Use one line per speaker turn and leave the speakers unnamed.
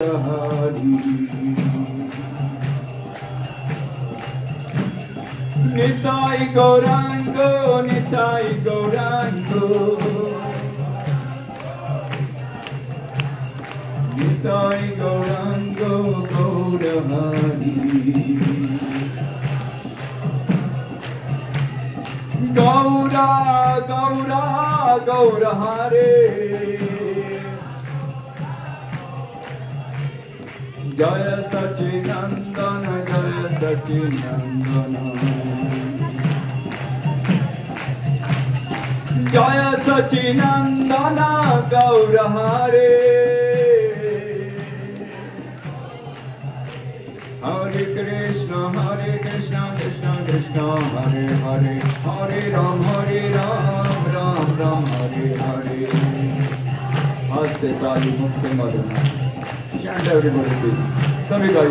Hari Nitai Gaurango, Nitai Gaurango, Nitai Gaurango, Gaurahari Gaura, Gaura, Gaurahare Jaya Sachinandana, Jaya Sachinandana Jaya Sachinandana Gaurahare Hare Krishna, Krishna Krishna, Hare Hare Hare Ram, Ram Ram, Hare Hare Haste Tali Mukse Madhana Chant everybody please. Sabi